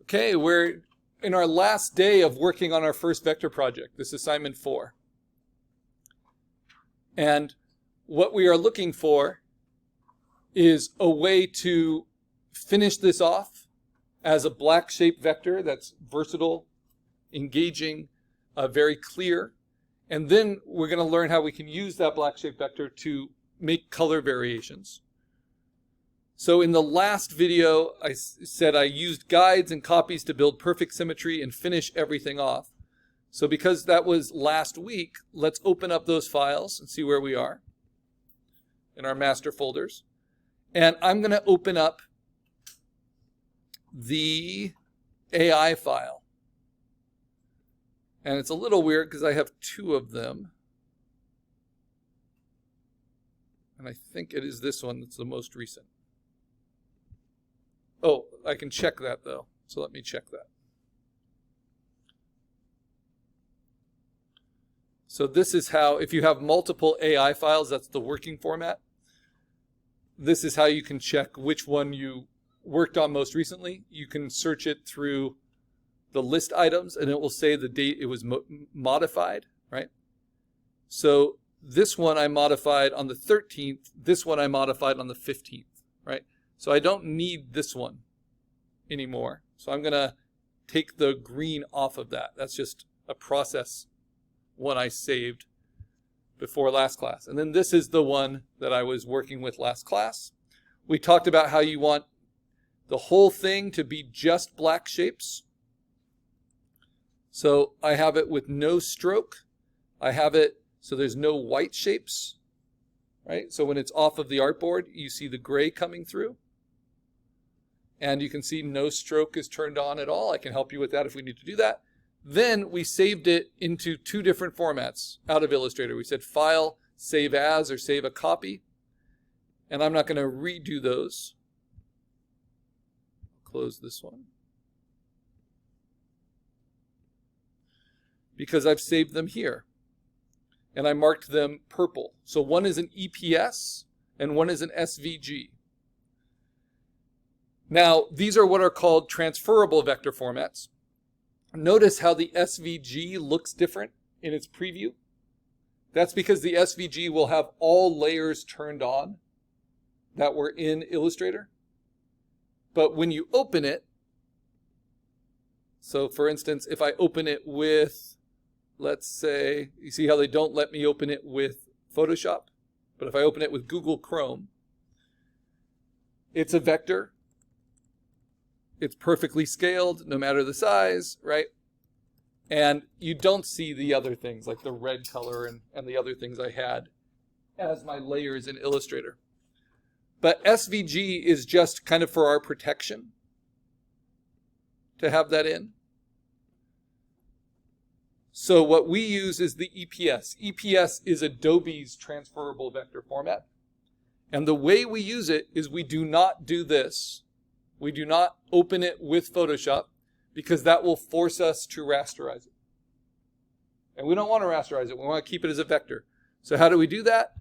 Okay, we're in our last day of working on our first vector project, this assignment 4. And what we are looking for is a way to finish this off as a black shape vector that's versatile, engaging, very clear. And then we're going to learn how we can use that black shape vector to make color variations. So in the last video, I said I used guides and copies to build perfect symmetry and finish everything off. So because that was last week, let's open up those files and see where we are in our master folders. And I'm going to open up the AI file. And it's a little weird because I have 2 of them. And I think it is this one that's the most recent. Oh, I can check that though. So let me check that. So this is how, if you have multiple AI files, that's the working format. This is how you can check which one you worked on most recently. You can search it through the list items and it will say the date it was modified, right? So this one I modified on the 13th, this one I modified on the 15th, right? So I don't need this one anymore. So I'm going to take the green off of that. That's just a process one I saved before last class. And then this is the one that I was working with last class. We talked about how you want the whole thing to be just black shapes. So I have it with no stroke. I have it so there's no white shapes, right? So when it's off of the artboard, you see the gray coming through. And you can see no stroke is turned on at all. I can help you with that if we need to do that. Then we saved it into 2 different formats out of Illustrator. We said File, Save As, or Save a Copy. And I'm not going to redo those. Close this one. Because I've saved them here. And I marked them purple. So one is an EPS and one is an SVG. Now, these are what are called transferable vector formats. Notice how the SVG looks different in its preview. That's because the SVG will have all layers turned on that were in Illustrator. But when you open it, so for instance, if I open it with, let's say, you see how they don't let me open it with Photoshop? But if I open it with Google Chrome, it's a vector. It's perfectly scaled, no matter the size, right? And you don't see the other things, like the red color and the other things I had as my layers in Illustrator. But SVG is just kind of for our protection to have that in. So what we use is the EPS. EPS is Adobe's transferable vector format. And the way we use it is we do not do this. We do not open it with Photoshop because that will force us to rasterize it. And we don't want to rasterize it. We want to keep it as a vector. So how do we do that?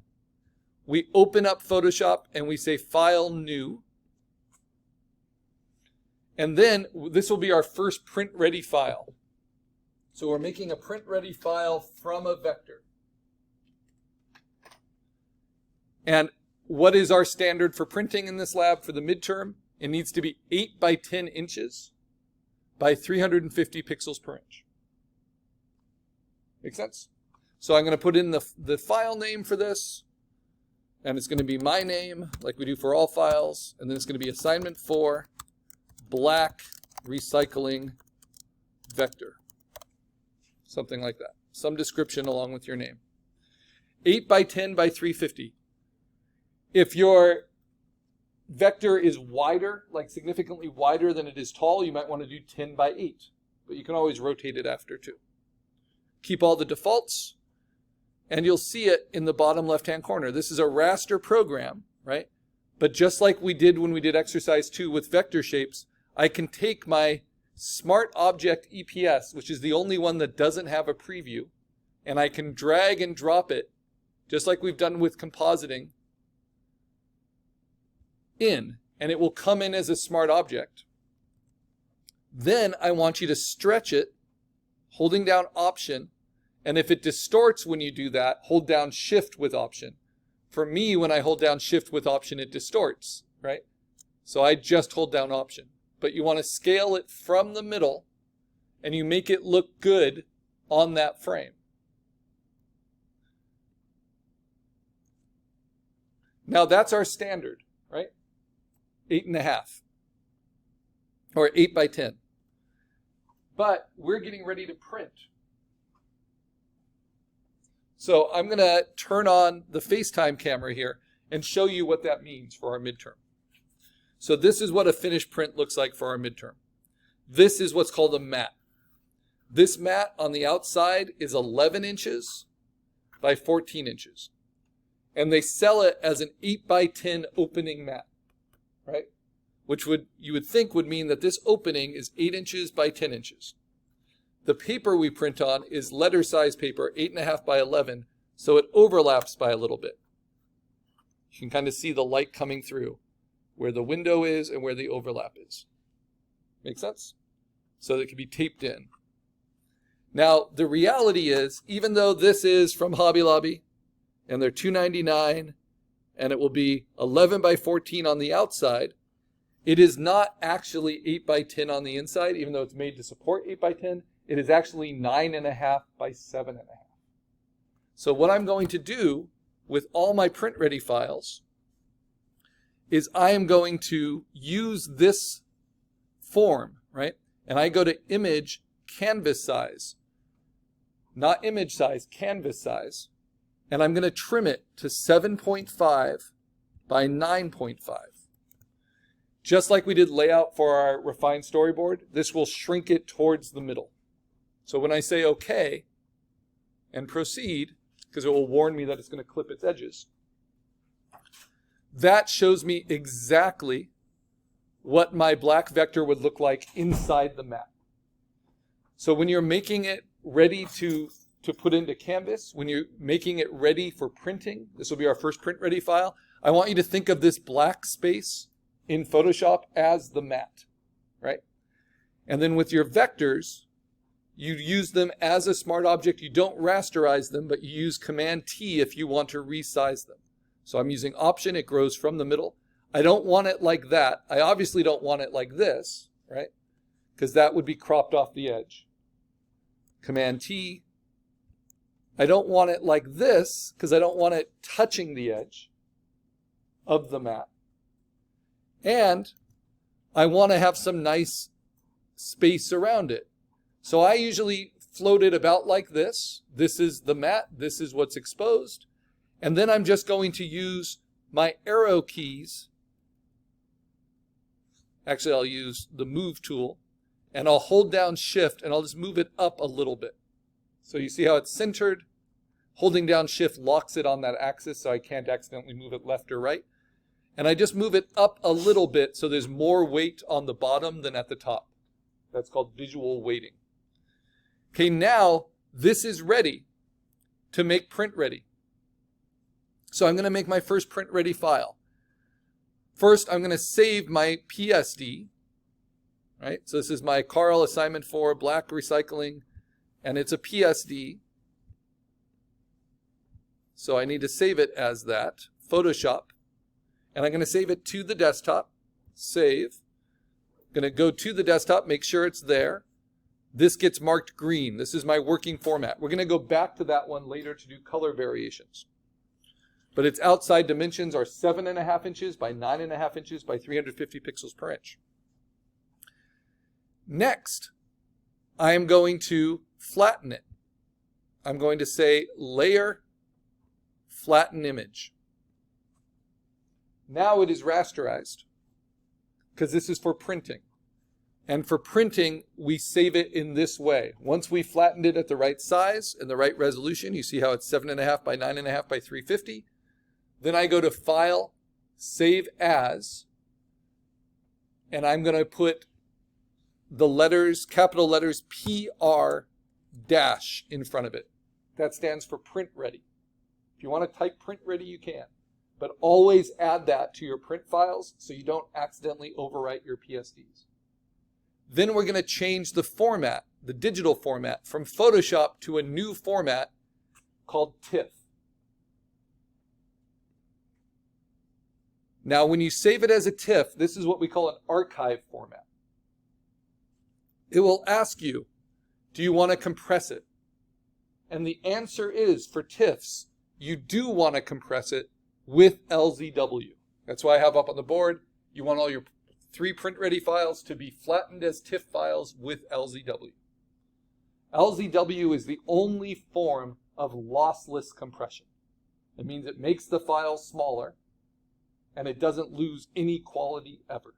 We open up Photoshop and we say File, New. And then this will be our first print-ready file. So we're making a print-ready file from a vector. And what is our standard for printing in this lab for the midterm? It needs to be 8 by 10 inches by 350 pixels per inch. Make sense? So I'm going to put in the file name for this. And it's going to be my name, like we do for all files. And then it's going to be assignment 4, black recycling vector. Something like that. Some description along with your name. 8 by 10 by 350. If your vector is wider, like significantly wider than it is tall, you might want to do 10 by 8. But you can always rotate it after too. Keep all the defaults. And you'll see it in the bottom left-hand corner. This is a raster program, right? But just like we did when we did exercise 2 with vector shapes, I can take my Smart Object EPS, which is the only one that doesn't have a preview, and I can drag and drop it, just like we've done with compositing, in, and it will come in as a smart object. Then I want you to stretch it, holding down Option. And if it distorts when you do that, hold down Shift with Option. For me, when I hold down Shift with Option, it distorts, right? So I just hold down Option. But you want to scale it from the middle, and you make it look good on that frame. Now that's our standard, right? 8.5 or 8 by 10. But we're getting ready to print. So I'm going to turn on the FaceTime camera here and show you what that means for our midterm. So this is what a finished print looks like for our midterm. This is what's called a mat. This mat on the outside is 11 inches by 14 inches. And they sell it as an 8 by 10 opening mat, right? Which you would think would mean that this opening is 8 inches by 10 inches. The paper we print on is letter size paper, 8.5 by 11, so it overlaps by a little bit. You can kind of see the light coming through where the window is and where the overlap is. Make sense? So it can be taped in. Now, the reality is, even though this is from Hobby Lobby, and they're $2.99, and it will be 11 by 14 on the outside, it is not actually 8 by 10 on the inside, even though it's made to support 8 by 10. It is actually 9.5 by 7.5. So what I'm going to do with all my print ready files is I am going to use this form, right? And I go to Image, Canvas Size. Not image size, canvas size. And I'm going to trim it to 7.5 by 9.5. Just like we did layout for our refined storyboard, this will shrink it towards the middle. So when I say OK and proceed, because it will warn me that it's going to clip its edges, that shows me exactly what my black vector would look like inside the map. So when you're making it ready to put into Canvas, when you're making it ready for printing, this will be our first print ready file, I want you to think of this black space in Photoshop as the mat, right? And then with your vectors, you use them as a smart object. You don't rasterize them, but you use Command T if you want to resize them. So I'm using Option, it grows from the middle. I don't want it like that. I obviously don't want it like this, right? Because that would be cropped off the edge. Command T. I don't want it like this because I don't want it touching the edge of the mat. And I want to have some nice space around it. So I usually float it about like this. This is the mat. This is what's exposed. And then I'm just going to use my arrow keys. Actually, I'll use the Move tool. And I'll hold down Shift and I'll just move it up a little bit. So you see how it's centered? Holding down Shift locks it on that axis so I can't accidentally move it left or right. And I just move it up a little bit so there's more weight on the bottom than at the top. That's called visual weighting. Okay, now this is ready to make print ready. So I'm going to make my first print ready file. First, I'm going to save my PSD. Right? So this is my Karl assignment 4 black recycling, and it's a PSD. So I need to save it as that. Photoshop. And I'm going to save it to the desktop. Save. I'm going to go to the desktop, make sure it's there. This gets marked green. This is my working format. We're going to go back to that one later to do color variations. But its outside dimensions are 7.5 inches by 9.5 inches by 350 pixels per inch. Next, I am going to flatten it. I'm going to say Layer, Flatten Image. Now it is rasterized because this is for printing. And for printing, we save it in this way. Once we flattened it at the right size and the right resolution, you see how it's 7.5 by 9.5 by 350. Then I go to File, Save As, and I'm going to put the letters, capital letters PR dash in front of it. That stands for print ready. If you want to type print ready, you can. But always add that to your print files so you don't accidentally overwrite your PSDs. Then we're going to change the format, the digital format, from Photoshop to a new format called TIFF. Now, when you save it as a TIFF, this is what we call an archive format. It will ask you, do you want to compress it? And the answer is, for TIFFs, you do want to compress it with LZW. That's why I have up on the board, you want all your 3 print-ready files to be flattened as TIFF files with LZW. LZW is the only form of lossless compression. It means it makes the file smaller, and it doesn't lose any quality ever.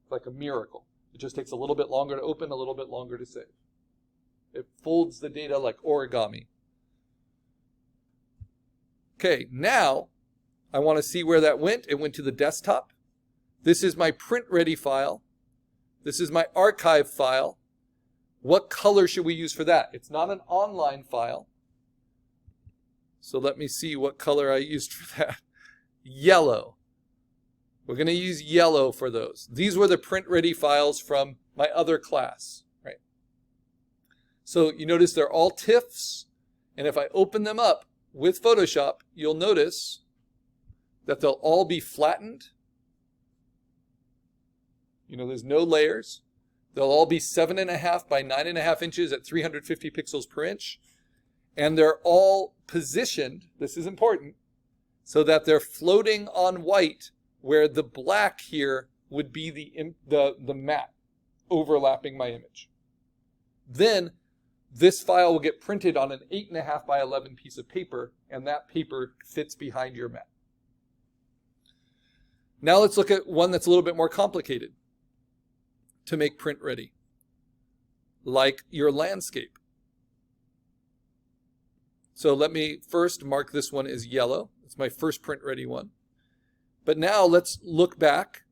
It's like a miracle. It just takes a little bit longer to open, a little bit longer to save. It folds the data like origami. Okay, now I want to see where that went. It went to the desktop. This is my print-ready file. This is my archive file. What color should we use for that? It's not an online file. So let me see what color I used for that. Yellow. We're going to use yellow for those. These were the print-ready files from my other class, right? So you notice they're all TIFFs, and if I open them up with Photoshop, you'll notice that they'll all be flattened. You know, there's no layers. They'll all be 7.5 by 9.5 inches at 350 pixels per inch. And they're all positioned, this is important, so that they're floating on white, where the black here would be the matte overlapping my image. Then this file will get printed on an 8.5 by 11 piece of paper, and that paper fits behind your matte. Now let's look at one that's a little bit more complicated to make print ready, like your landscape. So let me first mark this one as yellow. It's my first print ready one. But now let's look back,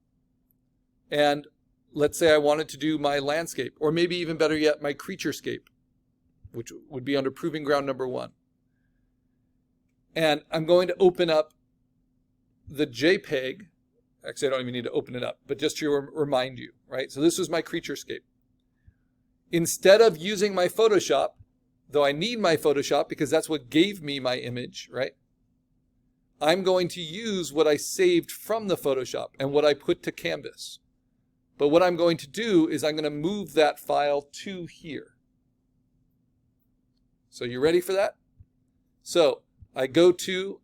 and let's say I wanted to do my landscape, or maybe even better yet, my creaturescape, which would be under Proving Ground number 1. And I'm going to open up the JPEG. Actually, I don't even need to open it up, but just to remind you, right? So this was my creaturescape. Instead of using my Photoshop, though I need my Photoshop because that's what gave me my image, right? I'm going to use what I saved from the Photoshop and what I put to Canvas. But what I'm going to do is I'm going to move that file to here. So you ready for that? So I go to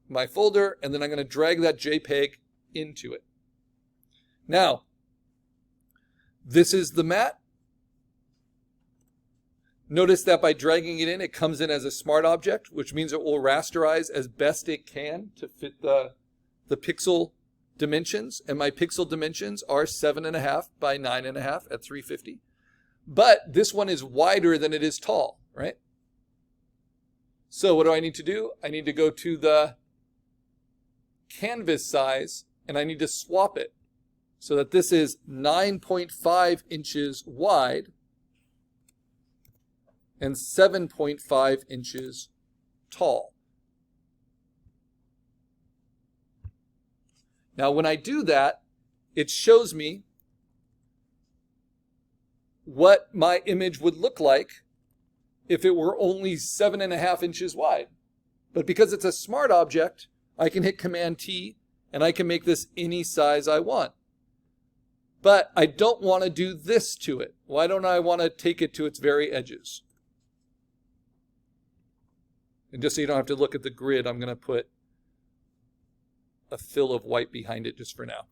my folder, and then I'm going to drag that JPEG into it. Now, this is the matte. Notice that by dragging it in, it comes in as a smart object, which means it will rasterize as best it can to fit the pixel dimensions. And my pixel dimensions are 7.5 by 9.5 at 350. But this one is wider than it is tall, right? So what do I need to do? I need to go to the canvas size, and I need to swap it so that this is 9.5 inches wide and 7.5 inches tall. Now when I do that, it shows me what my image would look like if it were only 7.5 inches wide. But because it's a smart object, I can hit Command T and I can make this any size I want. But I don't want to do this to it. Why don't I want to take it to its very edges? And just so you don't have to look at the grid, I'm going to put a fill of white behind it just for now.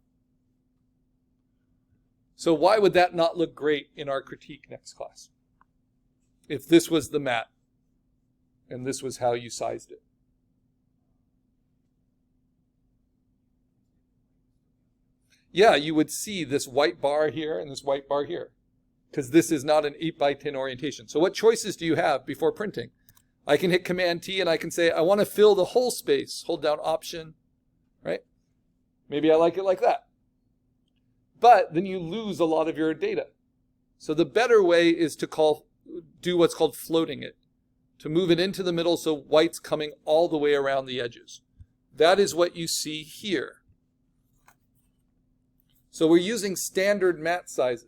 So why would that not look great in our critique next class? If this was the matte and this was how you sized it. Yeah, you would see this white bar here and this white bar here, because this is not an 8 by 10 orientation. So what choices do you have before printing? I can hit Command T and I can say, I want to fill the whole space. Hold down Option, right? Maybe I like it like that. But then you lose a lot of your data. So the better way is to do what's called floating it, to move it into the middle so white's coming all the way around the edges. That is what you see here. So we're using standard mat sizes.